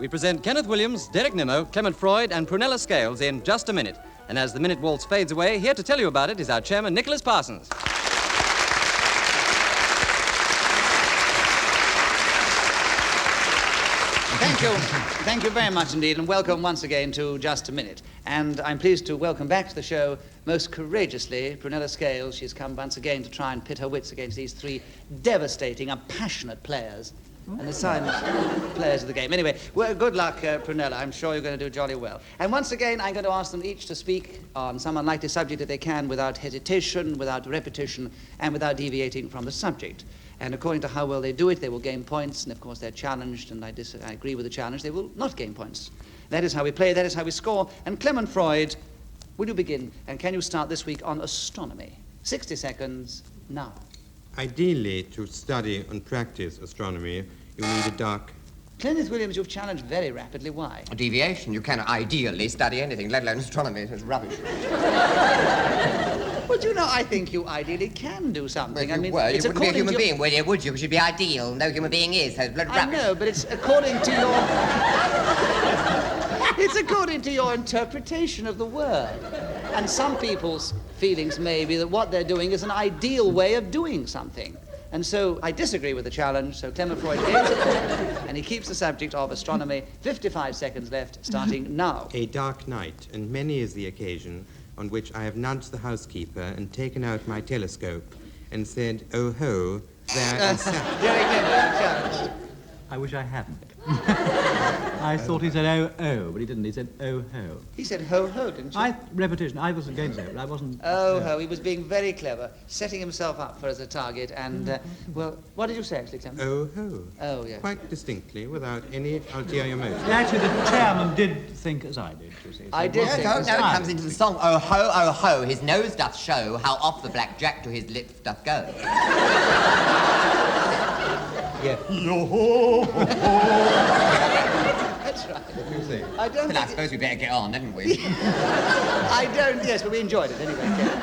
we present Kenneth Williams, Derek Nimmo, Clement Freud, and Prunella scales in just a minute. And as the minute waltz fades away, here to tell you about it is our chairman, Nicholas Parsons. Thank you. Thank you very much indeed, and welcome once again to Just a Minute. And I'm pleased to welcome back to the show, most courageously, Prunella Scales. She's come once again to try and pit her wits against these three devastating and passionate players. And the silent players of the game. Anyway, well, good luck, Prunella. I'm sure you're going to do jolly well. And once again, I'm going to ask them each to speak on some unlikely subject that they can without hesitation, without repetition, and without deviating from the subject. And according to how well they do it, they will gain points. And of course, they're challenged, and I agree with the challenge, they will not gain points. That is how we play, that is how we score. And Clement Freud, will you begin? And can you start this week on astronomy? 60 seconds now. Ideally, to study and practice astronomy, you need a dark... Kenneth Williams, you've challenged very rapidly. Why? A deviation. You cannot ideally study anything, let alone astronomy. It's rubbish. Well, do you know, I think you ideally can do something. Well, you wouldn't be a human being, would you? Would you? Because you'd be ideal. No human being is. So blood rubbish. I know, but it's according to your... It's according to your interpretation of the word. And some people's feelings may be that what they're doing is an ideal way of doing something. And so I disagree with the challenge, so Clement Freud gains a point, and he keeps the subject of astronomy. 55 seconds left, starting now. A dark night, and many is the occasion on which I have nudged the housekeeper and taken out my telescope and said, "Oh ho, there and sat." Derek Nimmo, challenged. I wish I hadn't. I thought he said oh, but he didn't. He said oh ho. He said ho ho, didn't you? Repetition. I was against it, but I wasn't. Oh ho, he was being very clever, setting himself up for as a target, and, well, what did you say, actually, Clement? Oh ho. Oh, yes. Quite distinctly, without any ulterior motive. Actually, the chairman did think as I did, you see. I did think No, as it comes into the song. Oh ho, his nose doth show how off the blackjack to his lips doth go. Yeah. That's right. I don't Well, I suppose we better get on, hadn't we? I don't, yes, but we enjoyed it anyway.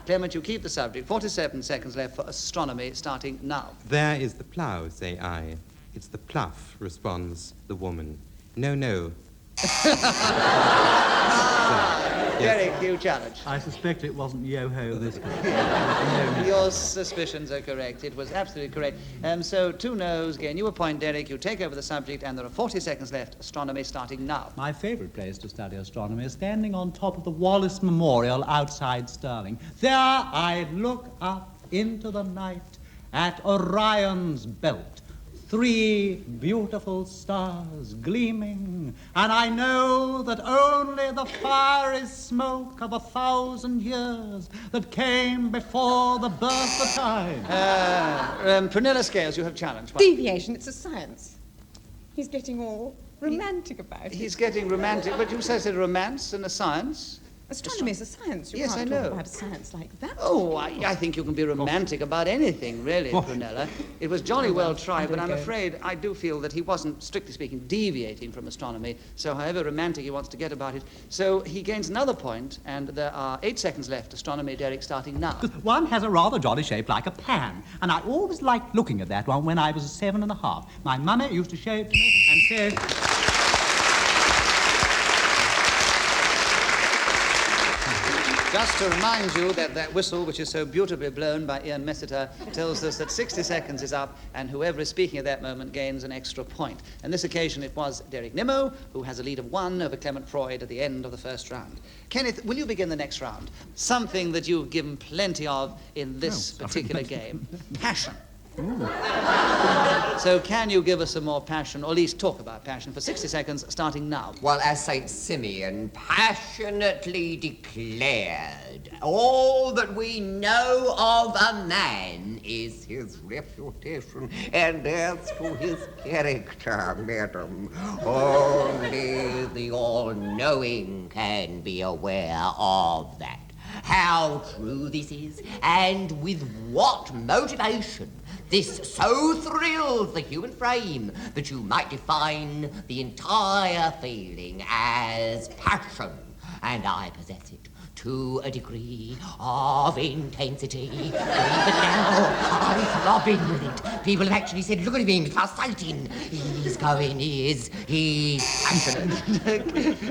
Clement, you keep the subject. 47 seconds left for astronomy, starting now. There is the plough, say I. It's the plough, responds the woman. No. Derek, you challenge. I suspect it wasn't yo-ho this time. Your suspicions are correct. It was absolutely correct. So, 2 no's, gain you a point, Derek. You take over the subject, and there are 40 seconds left. Astronomy starting now. My favourite place to study astronomy is standing on top of the Wallace Memorial outside Stirling. There I look up into the night at Orion's belt. 3 beautiful stars gleaming, and I know that only the fiery smoke of 1,000 years that came before the birth of time. Prunella Scales, you have challenged. Deviation, it's a science. He's getting all romantic about it. He's getting romantic, but you said romance and a science. Astronomy is a science. You Yes, can't I know. talk about a science like that. Oh, I think you can be romantic about anything, really, Prunella. It was jolly well tried, but I'm afraid I do feel that he wasn't, strictly speaking, deviating from astronomy, so however romantic he wants to get about it. So he gains another point, and there are 8 seconds left. Astronomy, Derek, starting now. One has a rather jolly shape like a pan, and I always liked looking at that one when I was 7½. My mummy used to show it to me and say... Just to remind you that that whistle, which is so beautifully blown by Ian Messiter, tells us that 60 seconds is up, and whoever is speaking at that moment gains an extra point. On this occasion, it was Derek Nimmo, who has a lead of 1 over Clement Freud at the end of the first round. Kenneth, will you begin the next round? Something that you've given plenty of in this particular game. Passion. So can you give us some more passion, or at least talk about passion, for 60 seconds, starting now? Well, as St. Simeon passionately declared, all that we know of a man is his reputation, and as to his character, madam, only the all-knowing can be aware of that. How true this is, and with what motivation this so thrills the human frame that you might define the entire feeling as passion, and I possess it to a degree of intensity. Even now, I'm throbbing with it. People have actually said, look at him, exciting. He's passionate.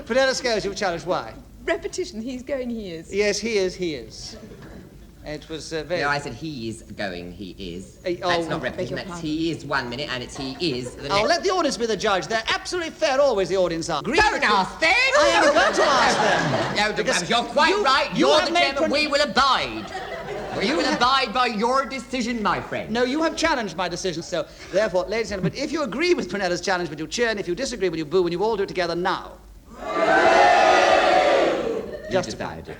Prunella Scales, you challenged. Why? Repetition. He's going, he is. Yes, he is. It was very... No, I said he is going, he is. oh, That's not beg repetition, your that's pardon. he is 1 minute, and it's he is the Oh, next. let the audience be the judge. They're absolutely fair, always the audience are. Don't ask them! I am going to ask them. No, Because you're quite right. you You're have the made chairman. We will abide. We will abide by your decision, my friend. No, you have challenged my decision, so therefore, ladies and gentlemen, if you agree with Prunella's challenge, will you cheer, and if you disagree, will you boo, and you all do it together now? Just decided.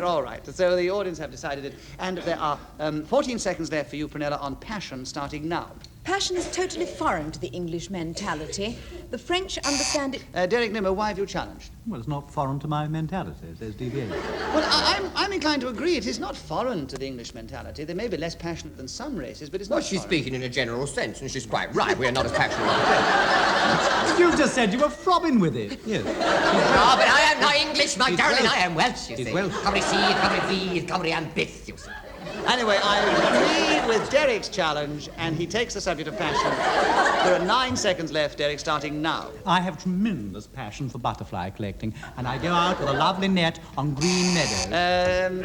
All right, so the audience have decided it, and there are 14 seconds left for you, Prunella, on passion, starting now. Passion is totally foreign to the English mentality. The French understand it. Derek Nimmo, why have you challenged? Well, it's not foreign to my mentality. There's deviation. Well, I'm inclined to agree. It is not foreign to the English mentality. They may be less passionate than some races, but it's not Well, she's foreign. speaking in a general sense, and she's quite right. We're not as passionate. You just said you were throbbing with it. Yes. Oh, but I am not English, my darling. Welsh. I am Welsh, you He's see. Welsh. Cymru Sydd, Cymru Fydd, Cymru Ambith, you see. Anyway, I agree with Derek's challenge, and he takes the subject of passion. There are 9 seconds left, Derek, starting now. I have tremendous passion for butterfly collecting, and I go out with a lovely net on green meadows.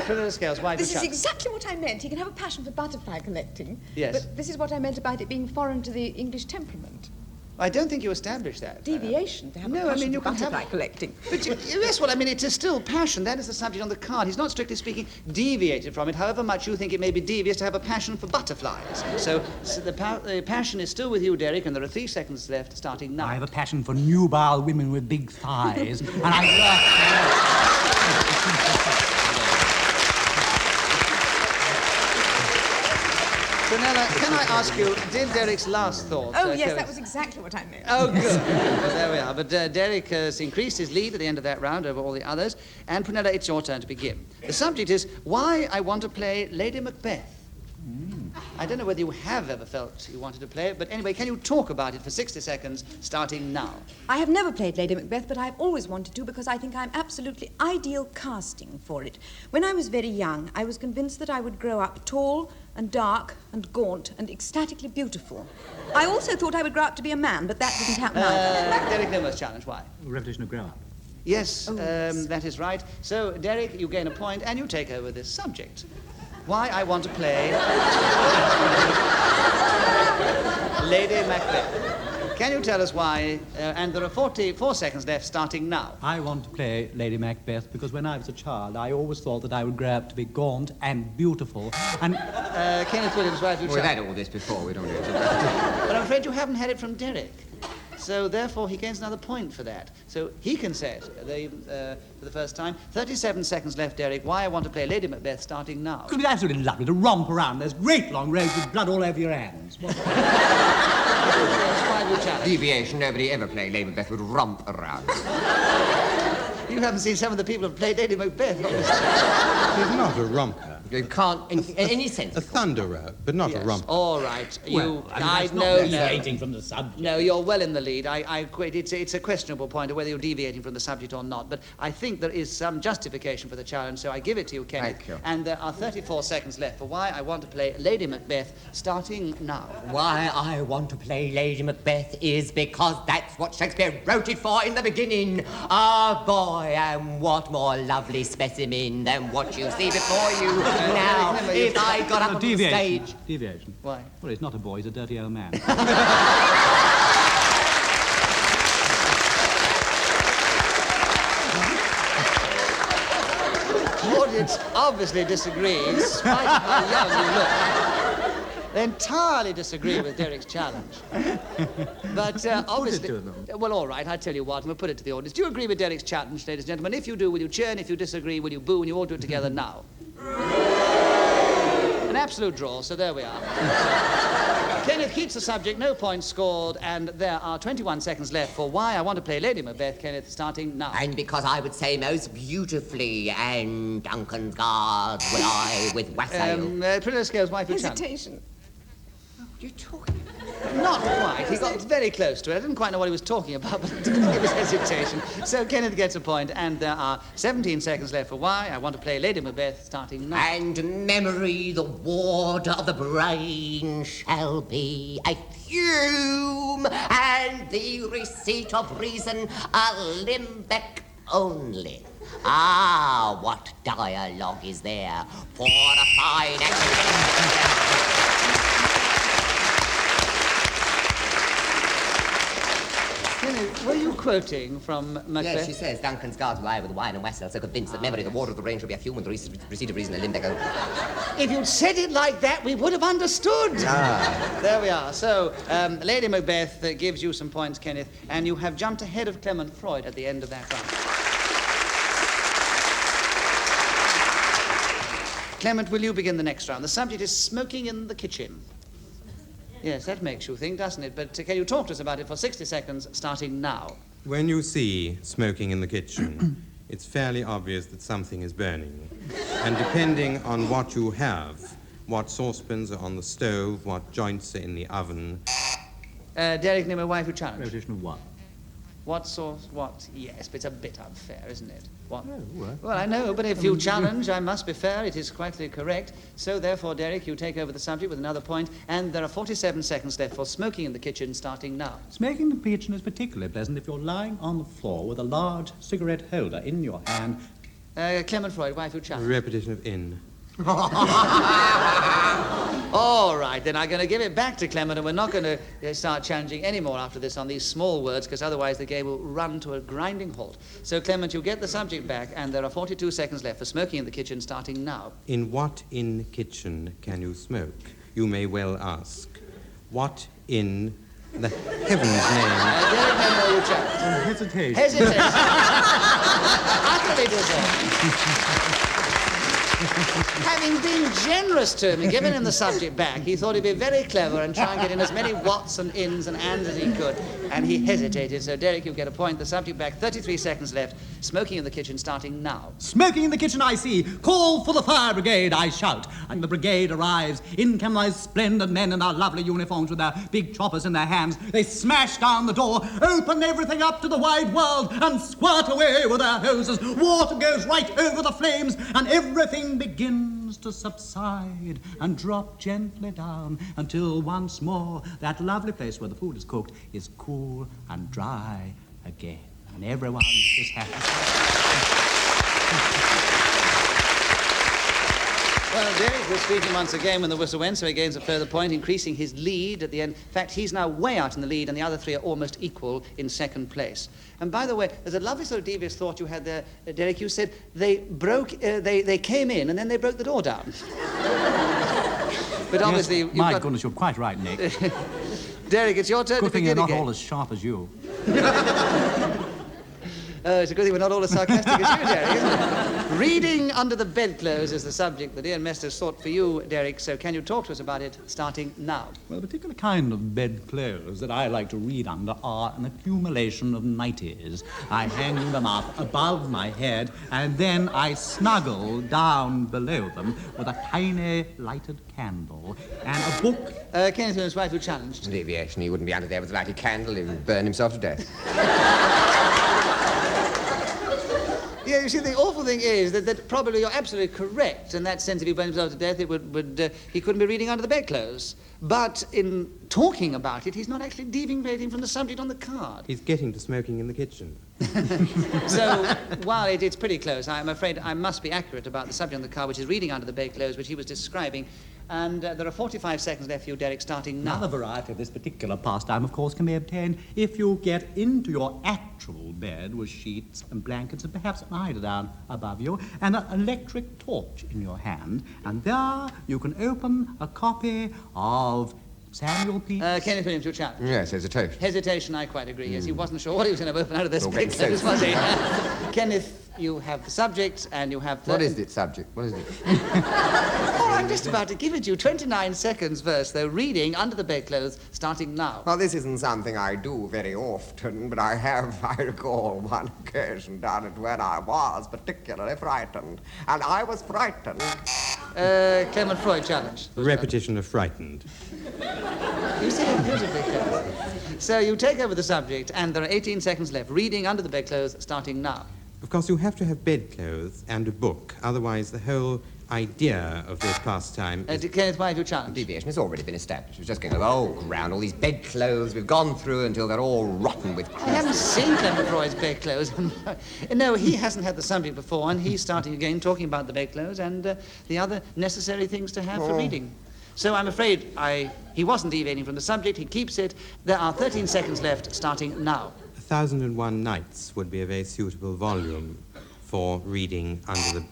Prunella Scales, why have you This is challenged? exactly what I meant. He can have a passion for butterfly collecting. Yes. But this is what I meant about it being foreign to the English temperament. I don't think you established that. Deviation to have No, a I passion mean, you for can have- butterfly collecting. But yes, well, I mean, it is still passion. That is the subject on the card. He's not, strictly speaking, deviated from it, however much you think it may be devious to have a passion for butterflies. So the passion is still with you, Derek, and there are 3 seconds left, starting now. I have a passion for nubile women with big thighs, and I... Prunella, can I ask you, did Derek's last thought... Oh, yes, carry- that was exactly what I meant. Oh, good. Well, there we are. But Derek has increased his lead at the end of that round over all the others. And Prunella, it's your turn to begin. The subject is why I want to play Lady Macbeth. I don't know whether you have ever felt you wanted to play it, but anyway, can you talk about it for 60 seconds, starting now? I have never played Lady Macbeth, but I've always wanted to because I think I'm absolutely ideal casting for it. When I was very young, I was convinced that I would grow up tall and dark and gaunt and ecstatically beautiful. I also thought I would grow up to be a man, but that didn't happen either. Derek Nimmo's challenge, why? Revolution of grow up. Yes, yes. that is right. So, Derek, you gain a point and you take over this subject. Why I want to play Lady Macbeth. Can you tell us why? And there are 44 seconds left, starting now. I want to play Lady Macbeth because when I was a child, I always thought that I would grow up to be gaunt and beautiful, and... Kenneth Williams, why have you We've had challenged? all this before, we don't need to. But I'm afraid you haven't had it from Derek. So therefore he gains another point for that. So he can say it for the first time. 37 seconds left, Derek. Why I want to play Lady Macbeth, starting now. It would be absolutely lovely to romp around. There's great long roads with blood all over your hands. Why have you challenged? Deviation, nobody ever played Lady Macbeth would romp around. You haven't seen some of the people who've played Lady Macbeth. He's not a romper. You can't, in any sense. A thunderer, but not a romper. All right. That's not know. deviating from the subject. No, you're well in the lead. I quit. It's a questionable point of whether you're deviating from the subject or not, but I think there is some justification for the challenge, so I give it to you, Kenneth. Thank you. And there are 34 seconds left for why I want to play Lady Macbeth, starting now. Why I want to play Lady Macbeth is because that's what Shakespeare wrote it for in the beginning. Ah, boy, and what more lovely specimen than what you see before you. Now, if I got up on the Deviation. stage... Deviation. Why? Well, he's not a boy, he's a dirty old man. The audience obviously disagrees, in spite of how young you look. They entirely disagree with Derek's challenge. But obviously... to them. Well, all right, I tell you what, we'll put it to the audience. Do you agree with Derek's challenge, ladies and gentlemen? If you do, will you cheer? And if you disagree, will you boo? And you all do it together now. An absolute draw, so there we are. Kenneth keeps the subject, no points scored, and there are 21 seconds left for why I want to play Lady Macbeth, Kenneth, starting now. And because I would say most beautifully, and Duncan's guards will I with wassail. Prunella Scales, wife of challenge. Hesitation. you talking about? Not quite. He got very close to it. I didn't quite know what he was talking about, but it was hesitation. So Kenneth gets a point, and there are 17 seconds left for why. I want to play Lady Macbeth starting now. And memory, the warder of the brain, shall be a fume, and the receipt of reason a limbeck only. Ah, what dialogue is there for a fine Kenneth, were you quoting from Macbeth? Yes, she says Duncan's guards will lie with the wine and wassail, so convinced that memory, the water of the rain, shall be a fume, and the receipt of reason a limbeck only. If you'd said it like that, we would have understood. There we are. So, Lady Macbeth gives you some points, Kenneth, and you have jumped ahead of Clement Freud at the end of that round. Clement, will you begin the next round? The subject is smoking in the kitchen. Yes, that makes you think, doesn't it? But can you talk to us about it for 60 seconds, starting now? When you see smoking in the kitchen, it's fairly obvious that something is burning. And depending on what you have, what saucepans are on the stove, what joints are in the oven. Derek, Nimmo, wife, who challenge? Repetition of what? What sauce, what? Yes, but it's a bit unfair, isn't it? What? Oh, well. Well, I know, but if you challenge, I must be fair. It is quite correct. So, therefore, Derek, you take over the subject with another point, and there are 47 seconds left for smoking in the kitchen, starting now. Smoking in the kitchen is particularly pleasant if you're lying on the floor with a large cigarette holder in your hand. Clement Freud, wife, who challenge? Repetition of in. All right, then I'm going to give it back to Clement, and we're not going to start challenging any more after this on these small words, because otherwise the game will run to a grinding halt. So, Clement, you get the subject back, and there are 42 seconds left for smoking in the kitchen, starting now. In what in kitchen can you smoke? You may well ask. What in the heaven's name? Derek, Nimmo, you challenge. Hesitation. Hesitation. Utterly deserved. Having been generous to him and given him the subject back, he thought he'd be very clever and try and get in as many whats and ins and ands as he could. And he hesitated. So, Derek, you get a point. The subject back, 33 seconds left. Smoking in the kitchen, starting now. Smoking in the kitchen, I see. Call for the fire brigade, I shout. And the brigade arrives. In come my splendid men in their lovely uniforms with their big choppers in their hands. They smash down the door, open everything up to the wide world, and squirt away with their hoses. Water goes right over the flames, and everything begins to subside and drop gently down until once more that lovely place where the food is cooked is cool and dry again. And everyone is happy. Well, Derek was speaking once again when the whistle went, so he gains a further point, increasing his lead at the end. In fact, he's now way out in the lead, and the other three are almost equal in second place. And by the way, there's a lovely sort of devious thought you had there, Derek. You said they came in and then they broke the door down. But obviously, yes, my goodness, you're quite right, Nick. Derek, it's your turn Good to thing begin you're again. not all as sharp as you. It's a good thing we're not all as sarcastic as you, Derek, isn't it? Reading under the bedclothes is the subject that Ian Mester sought for you, Derek, so can you talk to us about it starting now? Well, the particular kind of bedclothes that I like to read under are an accumulation of nighties. I hang them up above my head, and then I snuggle down below them with a tiny lighted candle and a book. Kenneth Williams, wife who challenged. Deviation, he wouldn't be under there with a lighted candle, he would burn himself to death. Yeah, you see, the awful thing is that probably you're absolutely correct in that sense. If he burned himself to death, he couldn't be reading under the bedclothes. But in talking about it, he's not actually deviating from the subject on the card. He's getting to smoking in the kitchen. So, while it's pretty close, I'm afraid I must be accurate about the subject on the card, which is reading under the bedclothes, which he was describing. And there are 45 seconds left for you, Derek, starting now. Another variety of this particular pastime, of course, can be obtained if you get into your actual bed with sheets and blankets and perhaps an eiderdown above you and an electric torch in your hand. And there you can open a copy of Samuel Pepys. Kenneth Williams, your challenge. Yes, hesitation. Hesitation, I quite agree. Yes, he wasn't sure what he was going to open out of this All makes bedclothes, sense. was he? Kenneth, you have the subject and you have... What is it, subject? What is it? Oh, I'm just about to give it to you. 29 seconds verse, though, reading under the bedclothes, starting now. Well, this isn't something I do very often, but I recall one occasion done it when I was particularly frightened. And I was frightened. Clement Freud challenge. Repetition of frightened. You see it beautifully, Clement. So you take over the subject, and there are 18 seconds left. Reading under the bedclothes, starting now. Of course, you have to have bedclothes and a book. Otherwise, the whole idea of this pastime is... Kenneth, why have you challenged? Deviation has already been established. We're just going over old ground, all these bedclothes we've gone through until they're all rotten with I haven't seen Clement Freud's bedclothes. No, he hasn't had the subject before, and he's starting again talking about the bedclothes and the other necessary things to have for reading. So I'm afraid he wasn't deviating from the subject. He keeps it. There are 13 seconds left, starting now. 1001 Nights would be a very suitable volume for reading under the...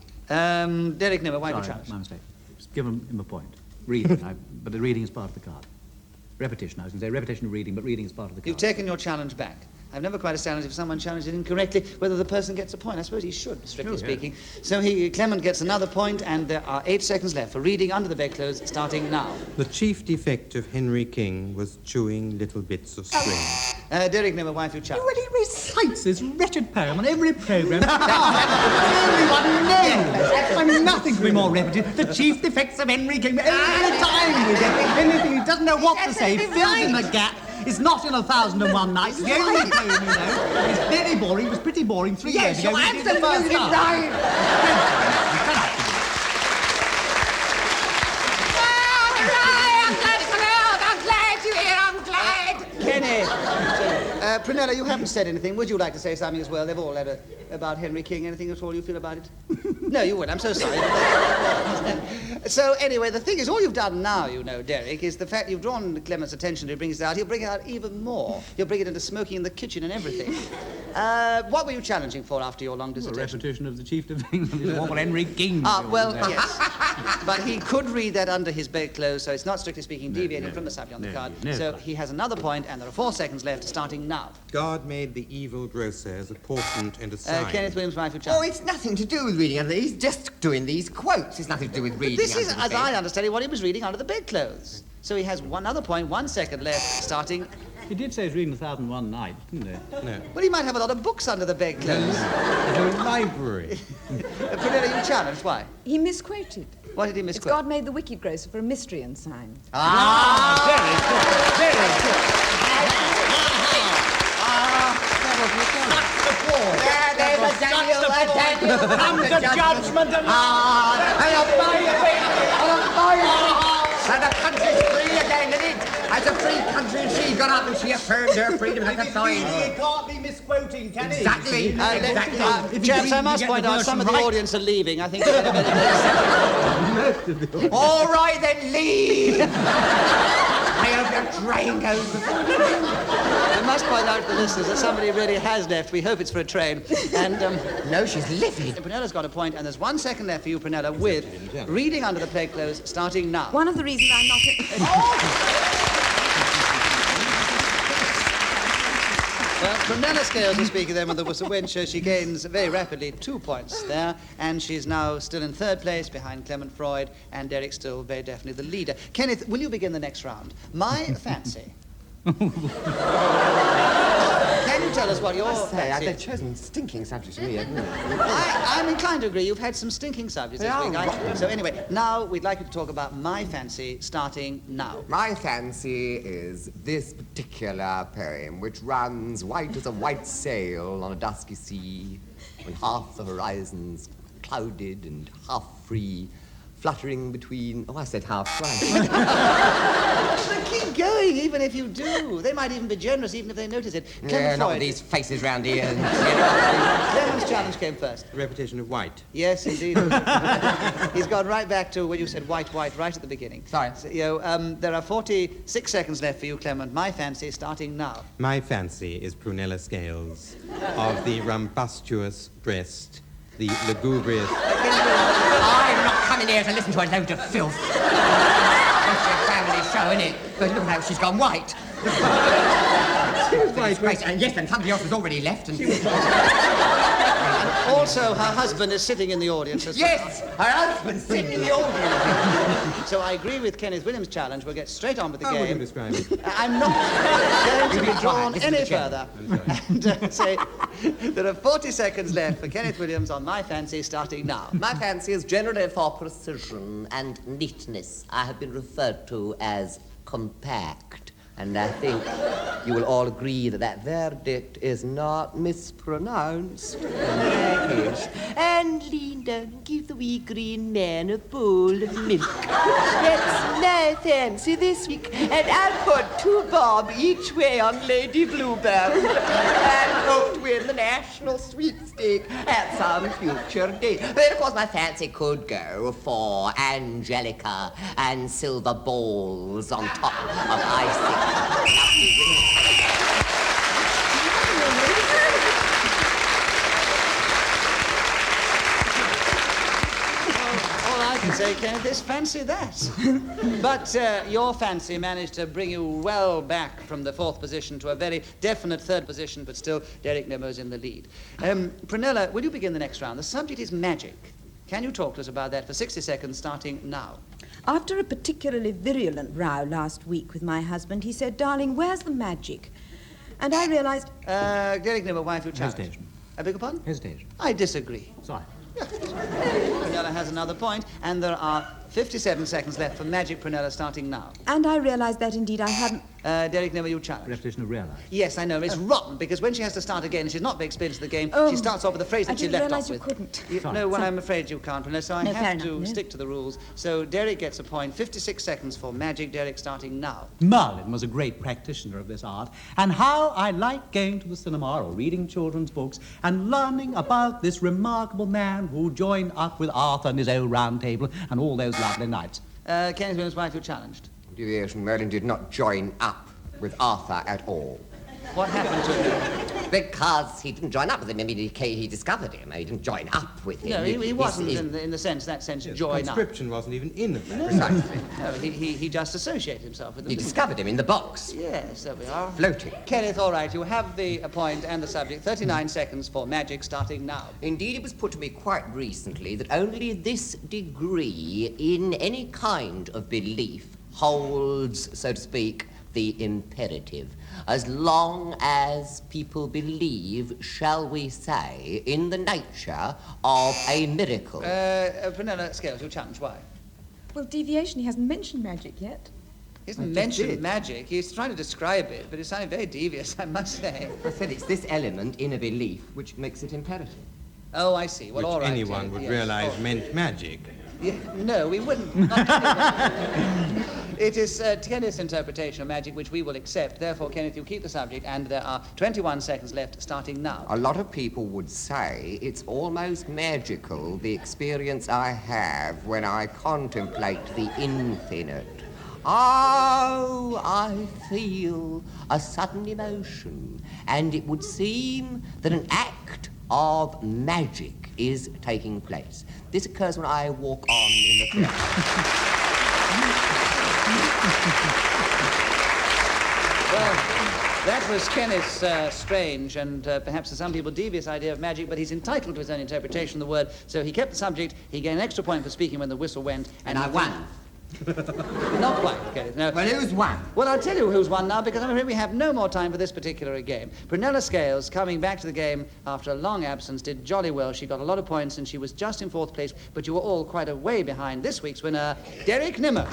Derek Nimmo, why have you Sorry, challenged? my mistake. Just give him a point. Reading, but the reading is part of the card. Repetition, I was going to say repetition of reading, but reading is part of the card. You've taken your challenge back. I've never quite established if someone challenges it incorrectly whether the person gets a point. I suppose he should, strictly speaking. So Clement gets another point, and there are 8 seconds left for reading under the bedclothes, starting now. The chief defect of Henry King was chewing little bits of string. Derek Nimmo, why have you challenged? Well, he recites this wretched poem on every programme. Everyone knows. I mean, nothing can be more repetitive. The chief defects of Henry King. Every time we get anything he doesn't know what to say, fills in the gap. It's not in 1001 Nights. The only poem, you know. It's very boring. It was pretty boring 3 years ago. you're We did the first absolutely half. right. Kenneth! Prunella, you haven't said anything. Would you like to say something as well? They've all had about Henry King. Anything at all you feel about it? No, you wouldn't. I'm so sorry. So, anyway, the thing is, all you've done now, you know, Derek, is the fact you've drawn Clement's attention to bring it out. He'll bring it out even more. He'll bring it into smoking in the kitchen and everything. What were you challenging for after your long A dissertation? repetition of the chief defects of what Henry King. Well, yes. But he could read that under his bedclothes, so it's not strictly speaking deviating from the subject on the card. So he has another point, and there are 4 seconds left, starting now. God made the evil grocer as a portent and a sign. Kenneth Williams, wife of Oh, Charles. it's nothing to do with reading under. He's just doing these quotes. It's nothing to do with reading. This is, under the as bed. I understand it, what he was reading under the bedclothes. So he has one other point, 1 second left, starting... He did say he's reading 1001 Nights, didn't he? No. Well, he might have a lot of books under the bedclothes. The library. Prunella, you challenged. Why? He misquoted. What did he It's misquote? God made the wicked grocer for a mystery ensign. There, there's a Daniel, Come to judgment and... So the country's free again, isn't it? As a free country, she got up and she affirmed her freedom like a sign. He can't be misquoting, can he? Exactly, exactly. Chaps, I must point out, some of the audience are leaving. I think... All right, then, leave. I hope your train goes before you. I must point out to the listeners that somebody really has left. We hope it's for a train. And, No, she's livid. Prunella's got a point, and there's 1 second left for you, Prunella, with reading under the bedclothes, starting now. One of the reasons I'm not... Well, Prunella scales are speaking then with the whistle winch, so she gains very rapidly 2 points there, and she's now still in 3rd place behind Clement Freud, and Derek still very definitely the leader. Kenneth, will you begin the next round? My fancy. Can you tell us what your fancy They've is? chosen stinking subjects for me, haven't they? I'm inclined to agree. You've had some stinking subjects this week. So anyway, now we'd like you to talk about my fancy, starting now. My fancy is this particular poem, which runs white as a white sail on a dusky sea, when half the horizon's clouded and half free, fluttering between... Oh, I said half right. But keep going, even if you do. They might even be generous, even if they notice it. Yeah, Clement not Freud. with these faces round here. Clement's challenge came first. The repetition of white. Yes, indeed. He's gone right back to when you said white, right at the beginning. Sorry. So, there are 46 seconds left for you, Clement. My fancy, starting now. My fancy is Prunella Scales, of the rumbustious breast, the lugubrious... I'm not coming here to listen to a load of filth. It's a family show, isn't it? But look how she's gone white. Disgrace. And yes, and somebody else has already left. And Also, her husband is sitting in the audience. yes, her husband's sitting in the audience. So I agree with Kenneth Williams' challenge. We'll get straight on with the How would you game. describe it? I'm not going to be drawn Listen to any Jen. further. And say there are 40 seconds left for Kenneth Williams on My Fancy, starting now. My fancy is generally for precision and neatness. I have been referred to as compact. And I think you will all agree that that verdict is not mispronounced. And lean down and give the wee green man a bowl of milk. That's my fancy this week. And I'll put 2 bob each way on Lady Bluebird. And hope to win the national sweepstake at some future date. But of course my fancy could go for Angelica and silver balls on top of icing. All I can say, Kenneth, is fancy that. But your fancy managed to bring you well back from the 4th position to a very definite 3rd position, but still Derek Nimmo's in the lead. Prunella, will you begin the next round? The subject is magic. Can you talk to us about that for 60 seconds, starting now? After a particularly virulent row last week with my husband, he said, "Darling, where's the magic?" And I realized... Derek Nimmo, why have you challenged? Hesitation. I beg your pardon? Hesitation. I disagree. Sorry. Prunella has another point, and there are 57 seconds left for magic, Prunella, starting now. And I realized that indeed I hadn't... Derek Nimmo, you challenge. Repetition of realize. Yes, I know. It's rotten, because when she has to start again, she's not very experienced in the game. She starts off with the phrase that she left off with. I didn't realize you couldn't. No, well, I'm afraid you can't, Prunella, so I No, fair have enough, to no. stick to the rules. So Derek gets a point. 56 seconds for magic. Derek, starting now. Merlin was a great practitioner of this art, and how I like going to the cinema or reading children's books and learning about this remarkable man who joined up with Arthur and his old round table and all those lovely knights. Kenneth Williams, why have you challenged? Deviation, Merlin did not join up with Arthur at all. What happened to him? Because he didn't join up with him. I mean, he discovered him. He didn't join up with him. No, he wasn't He's- in that sense, Yes, join up. conscription wasn't even in it. Precisely. No, he just associated himself with them. He discovered him in the box, Yes, there we are. floating. Kenneth, all right, you have the point and the subject. 39 seconds for magic, starting now. Indeed, it was put to me quite recently that only this degree in any kind of belief holds, so to speak, the imperative. As long as people believe, shall we say, in the nature of a miracle. Prunella Scales, you challenge. Why? Well, deviation, he hasn't mentioned magic yet. He hasn't mentioned magic. He's trying to describe it, but it sounded very devious, I must say. I said it's this element in a belief which makes it imperative. Oh, I see. Well, Which all right. anyone would yes. realize Oh. meant magic. Yeah, no, we wouldn't. Not anyone. It is Kenneth's interpretation of magic which we will accept. Therefore, Kenneth, you keep the subject, and there are 21 seconds left, starting now. A lot of people would say it's almost magical, the experience I have when I contemplate the infinite. Oh, I feel a sudden emotion, and it would seem that an act of magic is taking place. This occurs when I walk on in the theatre. Well, that was Kenneth's strange and perhaps to some people devious idea of magic, but he's entitled to his own interpretation of the word, so he kept the subject. He gained an extra point for speaking when the whistle went. And I won. Not quite, Kenneth, no. Well, who's won? Well, I'll tell you who's won now, because I'm afraid we have no more time for this particular game. Prunella Scales, coming back to the game after a long absence, did jolly well. She got a lot of points, and she was just in 4th place, but you were all quite a way behind this week's winner, Derek Nimmo.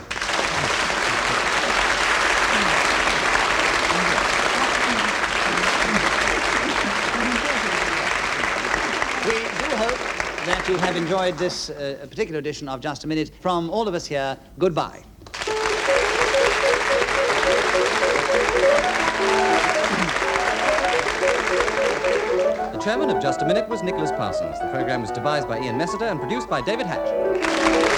We do hope that you have enjoyed this particular edition of Just a Minute. From all of us here, goodbye. The chairman of Just a Minute was Nicholas Parsons. The program was devised by Ian Messiter and produced by David Hatch.